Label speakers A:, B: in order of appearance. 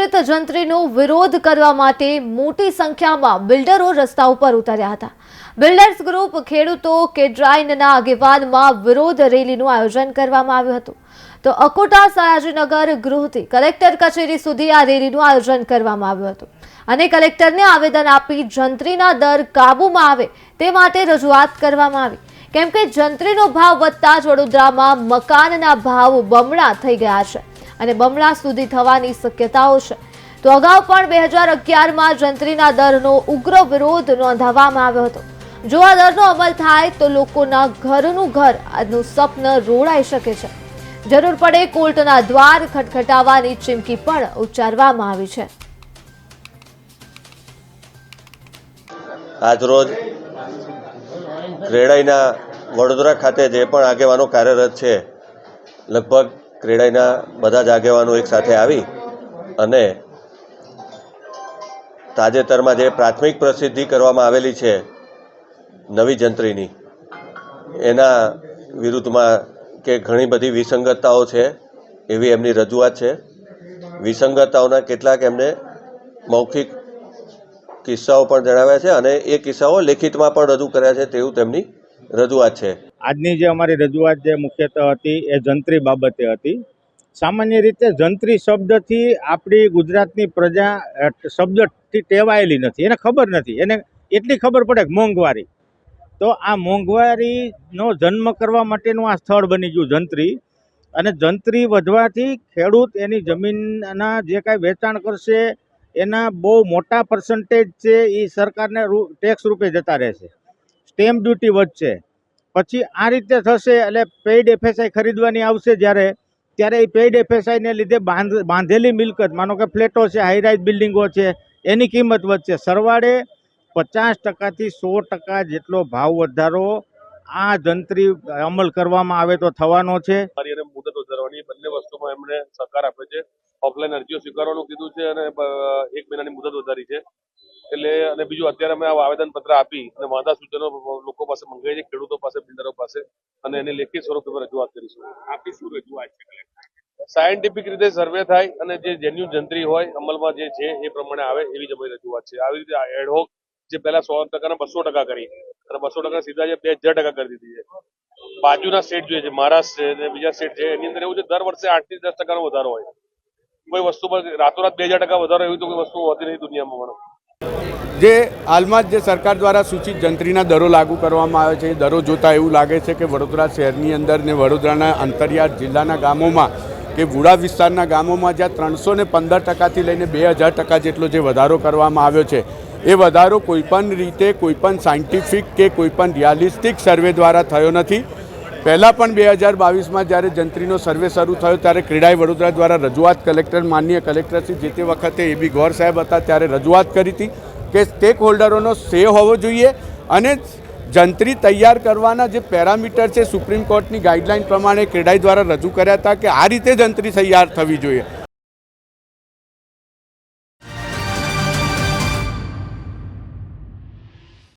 A: ઘોષિત જંત્રીનો વિરોધ કરવા માટે મોટી સંખ્યામાં બિલ્ડરો રસ્તા ઉપર ઉતર્યા હતા। બિલ્ડર્સ ગ્રુપ ખેડૂતો કેડરાઈનના આગેવાનમાં વિરોધ રેલીનું આયોજન કરવામાં આવ્યું હતું। તો અકોટા સયાજીનગર ગૃહથી કલેક્ટર કચેરી સુધી આ રેલીનું આયોજન કરવામાં આવ્યું હતું અને કલેક્ટરને આવેદન આપી જંત્રીના દર કાબૂમાં આવે તે માટે રજૂઆત કરવામાં આવી, કેમ કે જંત્રીનો ભાવ વધતા જ વડોદરામાં મકાનના ભાવ બમણા થઈ ગયા છે અને બમણા સુધી થવાની શક્યતાઓ છે। તો અગાઉ પણ 2011માં જંત્રીના દરનો ઉગ્ર વિરોધ નોંધાવવામાં આવ્યો હતો। જો આ દરનો અમલ થાય તો લોકોના ઘરનું ઘર આજનું સ્વપ્ન રોડાઈ શકે છે। જરૂર પડે કોર્ટના દ્વાર ખટખટાવવાની ચીમકી પણ ઉચ્ચારવામાં આવી છે।
B: આજરોજ ક્રેડાઈના વડોદરા ખાતે જે પણ આગેવાનો કાર્યરત છે, લગભગ ક્રેડાઈના બધા જ આગેવાનો એક સાથે આવી અને તાજેતરમાં જે પ્રાથમિક પ્રસિદ્ધિ કરવામાં આવેલી છે નવી જંત્રીની, એના વિરુદ્ધમાં કે ઘણી બધી વિસંગતતાઓ છે એવી એમની રજૂઆત છે। વિસંગતતાઓના કેટલાક એમને મૌખિક કિસ્સાઓ પણ જણાવ્યા છે અને એ કિસ્સાઓ લેખિતમાં પણ રજૂ કર્યા છે તેવું તેમની રજૂઆત છે।
C: આજની જે અમારી રજૂઆત જે મુખ્યત્વે હતી એ જંત્રી બાબતે હતી। સામાન્ય રીતે જંત્રી શબ્દથી આપણી ગુજરાતની પ્રજા શબ્દથી ટેવાયેલી નથી, એને ખબર નથી। એને એટલી ખબર પડે કે મોંઘવારી, તો આ મોંઘવારીનો જન્મ કરવા માટેનું આ સ્થળ બની ગયું જંત્રી। અને જંત્રી વધવાથી ખેડૂત એની જમીનના જે કાંઈ વેચાણ કરશે એના બહુ મોટા પર્સન્ટેજ છે એ સરકારને ટેક્સ રૂપે જતા રહેશે, સ્ટેમ્પ ડ્યુટી વધશે। પછી આ રીતે થશે એટલે પેઇડ એફએસઆઈ ખરીદવાની આવશે ત્યારે એ પેઇડ એફએસઆઈને લીધે બાંધેલી મિલકત, માનો કે ફ્લેટો છે, હાઈરાઇઝ બિલ્ડિંગો છે, એની કિંમત વધશે। સરવાળે 50% થી 100% જેટલો ભાવ વધારો આ જંત્રી અમલ કરવામાં આવે તો થવાનો છે।
D: મુદત વધારવાની બંને વસ્તુમાં એમણે સહકાર આપે છે। ઓફલાઈન અરજીઓ સ્વીકારવાનું કીધું છે અને 1 મહિનાની મુદત વધારી છે। એટલે અને બીજું અત્યારે અમે આવેદન પત્ર આપી અને વાંધા સૂચનો લોકો પાસે મંગાવી છે, ખેડૂતો પાસે, બિલ્ડરો પાસે, અને એની લેખિત સ્વરૂપે રજૂઆત કરીશું। આપી શું રજૂઆત છે? સાયન્ટિફિક રીતે સર્વે થાય અને જે જેન્યુન જંત્રી હોય અમલમાં જે છે એ પ્રમાણે આવે એવી જ અમારી રજૂઆત છે। આવી રીતે એડહોક જે પહેલા 100% 200% કરી અને 200% સીધા જે 2000% કરી દીધી છે। બાજુના સ્ટેટ જોઈએ છે, મહારાષ્ટ્ર છે અને બીજા સ્ટેટ છે, એની અંદર એવું છે દર વર્ષે 8 થી 10% વધારો હોય। કોઈ વસ્તુ પર રાતોરાત 2000% વધારો એવી તો કોઈ વસ્તુ હોતી નહીં દુનિયામાં।
E: જે હાલમાં જ જે સરકાર દ્વારા સૂચિત જંત્રીના દરો લાગુ કરવામાં આવે છે, એ દરો જોતાં એવું લાગે છે કે વડોદરા શહેરની અંદર ને વડોદરાના અંતરિયાળ જિલ્લાના ગામોમાં કે વુડા વિસ્તારના ગામોમાં જ્યાં 315%થી લઈને 2000% જેટલો જે વધારો કરવામાં આવ્યો છે, એ વધારો કોઈપણ રીતે કોઈપણ સાયન્ટિફિક કે કોઈપણ રિયાલિસ્ટિક સર્વે દ્વારા થયો નથી। પહેલાં પણ 2022માં જ્યારે જંત્રીનો સર્વે શરૂ થયો ત્યારે ક્રેડાઈ વડોદરા દ્વારા રજૂઆત માનનીય કલેક્ટરશ્રી જે તે વખતે એ બી ગોર સાહેબ હતા ત્યારે રજૂઆત કરી હતી કે સ્ટેક હોલ્ડરોનો સે હોવો જોઈએ અને જંત્રી તૈયાર કરવાના જે પેરામીટર છે સુપ્રીમ કોર્ટની ગાઈડલાઇન પ્રમાણે ક્રેડાઈ દ્વારા રજૂ કર્યા હતા કે આ રીતે જંત્રી તૈયાર થવી જોઈએ।